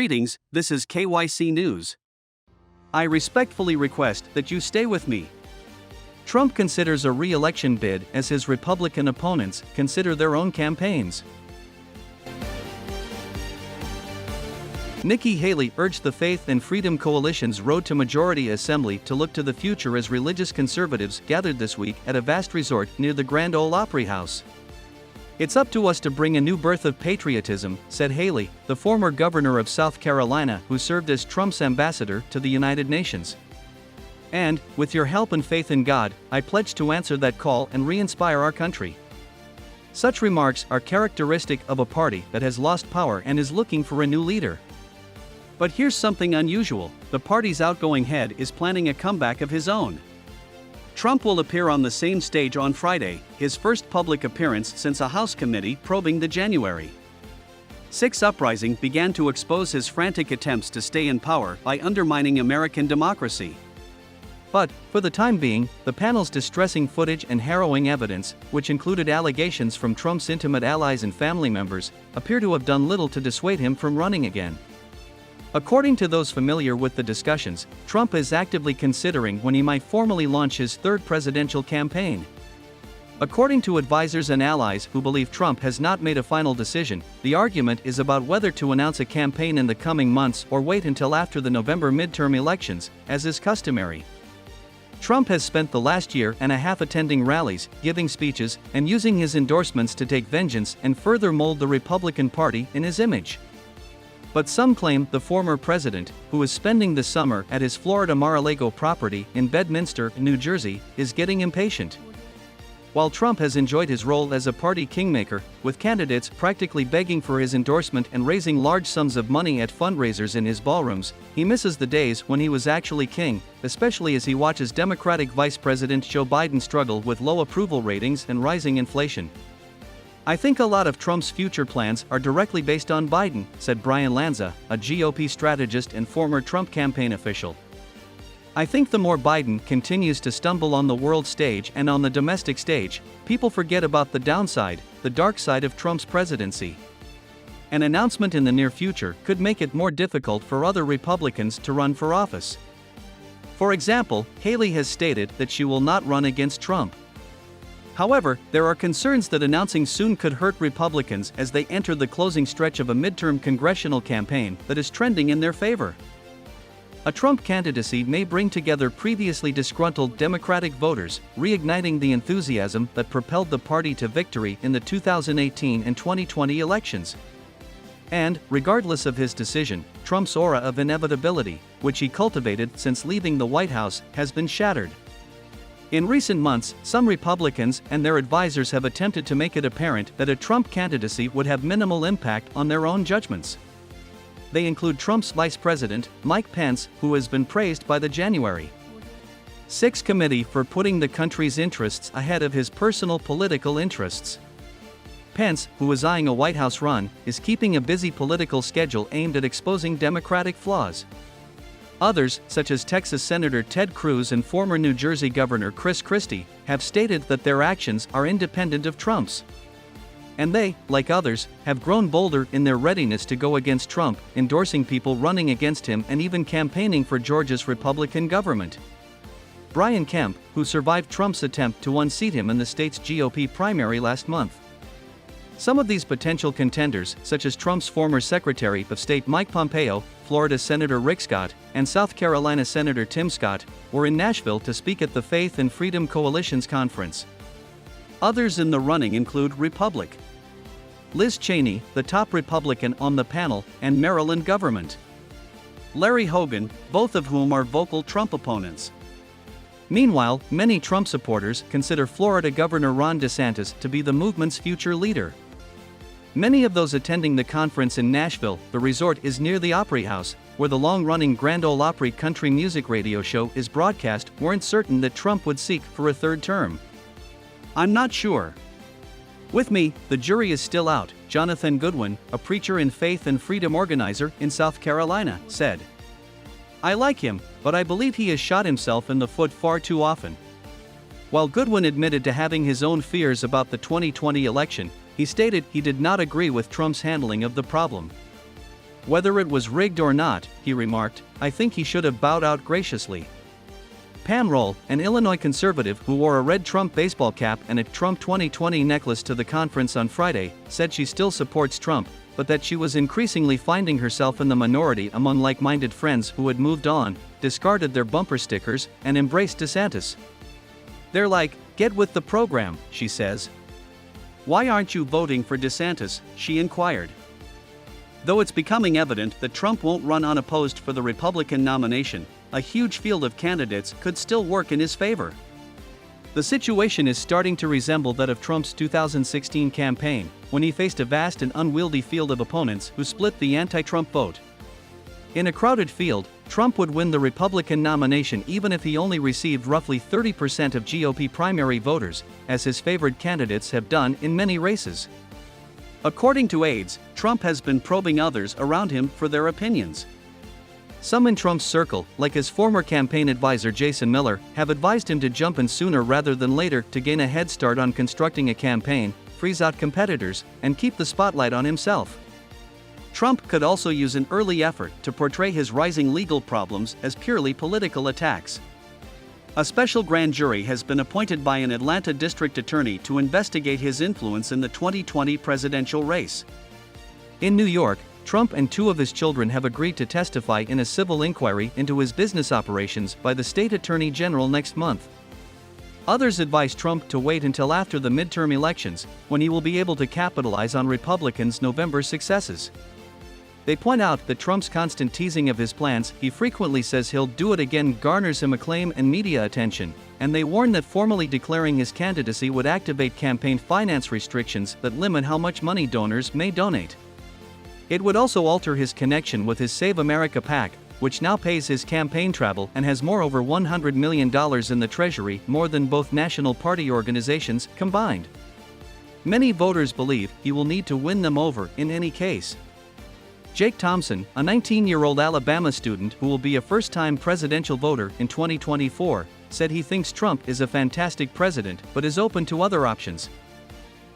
Greetings, this is KYC News. I respectfully request that you stay with me. Trump considers a re-election bid as his Republican opponents consider their own campaigns. Nikki Haley urged the Faith and Freedom Coalition's Road to Majority Assembly to look to the future as religious conservatives gathered this week at a vast resort near the Grand Ole Opry House. "It's up to us to bring a new birth of patriotism," said Haley, the former governor of South Carolina who served as Trump's ambassador to the United Nations. "And, with your help and faith in God, I pledge to answer that call and re-inspire our country." Such remarks are characteristic of a party that has lost power and is looking for a new leader. But here's something unusual: the party's outgoing head is planning a comeback of his own. Trump will appear on the same stage on Friday, his first public appearance since a House committee probing the January 6 uprising began to expose his frantic attempts to stay in power by undermining American democracy. But, for the time being, the panel's distressing footage and harrowing evidence, which included allegations from Trump's intimate allies and family members, appear to have done little to dissuade him from running again. According to those familiar with the discussions, Trump is actively considering when he might formally launch his third presidential campaign. According to advisors and allies who believe Trump has not made a final decision, the argument is about whether to announce a campaign in the coming months or wait until after the November midterm elections, as is customary. Trump has spent the last year and a half attending rallies, giving speeches, and using his endorsements to take vengeance and further mold the Republican Party in his image. But some claim the former president, who is spending the summer at his Florida Mar-a-Lago property in Bedminster, New Jersey, is getting impatient. While Trump has enjoyed his role as a party kingmaker, with candidates practically begging for his endorsement and raising large sums of money at fundraisers in his ballrooms, he misses the days when he was actually king, especially as he watches Democratic Vice President Joe Biden struggle with low approval ratings and rising inflation. "I think a lot of Trump's future plans are directly based on Biden," said Brian Lanza, a GOP strategist and former Trump campaign official. "I think the more Biden continues to stumble on the world stage and on the domestic stage, people forget about the downside, the dark side of Trump's presidency. An announcement in the near future could make it more difficult for other Republicans to run for office. For example, Haley has stated that she will not run against Trump. However, there are concerns that announcing soon could hurt Republicans as they enter the closing stretch of a midterm congressional campaign that is trending in their favor. A Trump candidacy may bring together previously disgruntled Democratic voters, reigniting the enthusiasm that propelled the party to victory in the 2018 and 2020 elections. And, regardless of his decision, Trump's aura of inevitability, which he cultivated since leaving the White House, has been shattered. In recent months, some Republicans and their advisors have attempted to make it apparent that a Trump candidacy would have minimal impact on their own judgments. They include Trump's Vice President, Mike Pence, who has been praised by the January 6 committee for putting the country's interests ahead of his personal political interests. Pence, who is eyeing a White House run, is keeping a busy political schedule aimed at exposing Democratic flaws. Others, such as Texas Senator Ted Cruz and former New Jersey Governor Chris Christie, have stated that their actions are independent of Trump's. And they, like others, have grown bolder in their readiness to go against Trump, endorsing people running against him and even campaigning for Georgia's Republican government. Brian Kemp, who survived Trump's attempt to unseat him in the state's GOP primary last month. Some of these potential contenders, such as Trump's former Secretary of State Mike Pompeo, Florida Senator Rick Scott, and South Carolina Senator Tim Scott, were in Nashville to speak at the Faith and Freedom Coalition's conference. Others in the running include Republic Liz Cheney, the top Republican on the panel, and Maryland Government Larry Hogan, both of whom are vocal Trump opponents. Meanwhile, many Trump supporters consider Florida Governor Ron DeSantis to be the movement's future leader. Many of those attending the conference in Nashville, the resort is near the Opry House, where the long-running Grand Ole Opry country music radio show is broadcast, weren't certain that Trump would seek for a third term. "I'm not sure. With me, the jury is still out," Jonathan Goodwin, a preacher and faith and freedom organizer in South Carolina, said. "I like him, but I believe he has shot himself in the foot far too often." While Goodwin admitted to having his own fears about the 2020 election, he stated he did not agree with Trump's handling of the problem. Whether it was rigged or not, he remarked, I think he should have bowed out graciously. Pam Roll, an Illinois conservative who wore a red Trump baseball cap and a Trump 2020 necklace to the conference on Friday, said she still supports Trump, but that she was increasingly finding herself in the minority among like-minded friends who had moved on, discarded their bumper stickers, and embraced DeSantis. They're like, get with the program, she says. Why aren't you voting for DeSantis, she inquired. Though it's becoming evident that Trump won't run unopposed for the Republican nomination, a huge field of candidates could still work in his favor. The situation is starting to resemble that of Trump's 2016 campaign, when he faced a vast and unwieldy field of opponents who split the anti-Trump vote. In a crowded field, Trump would win the Republican nomination even if he only received roughly 30% of GOP primary voters, as his favored candidates have done in many races. According to aides, Trump has been probing others around him for their opinions. Some in Trump's circle, like his former campaign advisor Jason Miller, have advised him to jump in sooner rather than later to gain a head start on constructing a campaign, freeze out competitors, and keep the spotlight on himself. Trump could also use an early effort to portray his rising legal problems as purely political attacks. A special grand jury has been appointed by an Atlanta district attorney to investigate his influence in the 2020 presidential race. In New York, Trump and two of his children have agreed to testify in a civil inquiry into his business operations by the state attorney general next month. Others advise Trump to wait until after the midterm elections, when he will be able to capitalize on Republicans' November successes. They point out that Trump's constant teasing of his plans, he frequently says he'll do it again, garners him acclaim and media attention, and they warn that formally declaring his candidacy would activate campaign finance restrictions that limit how much money donors may donate. It would also alter his connection with his Save America PAC, which now pays his campaign travel and has over $100 million in the treasury, more than both national party organizations combined. Many voters believe he will need to win them over in any case. Jake Thompson, a 19-year-old Alabama student who will be a first-time presidential voter in 2024, said he thinks Trump is a fantastic president but is open to other options.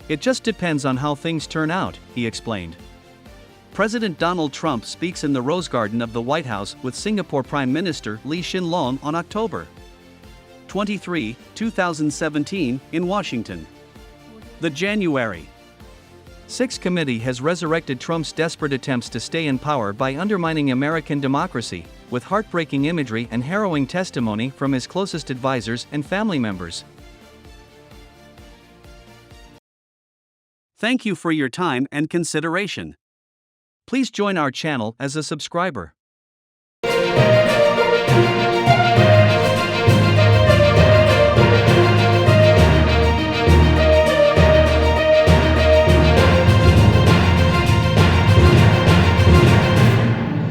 It just depends on how things turn out, he explained. President Donald Trump speaks in the Rose Garden of the White House with Singapore Prime Minister Lee Hsien Loong on October 23, 2017, in Washington. The January 6 committee has resurrected Trump's desperate attempts to stay in power by undermining American democracy, with heartbreaking imagery and harrowing testimony from his closest advisors and family members. Thank you for your time and consideration. Please join our channel as a subscriber.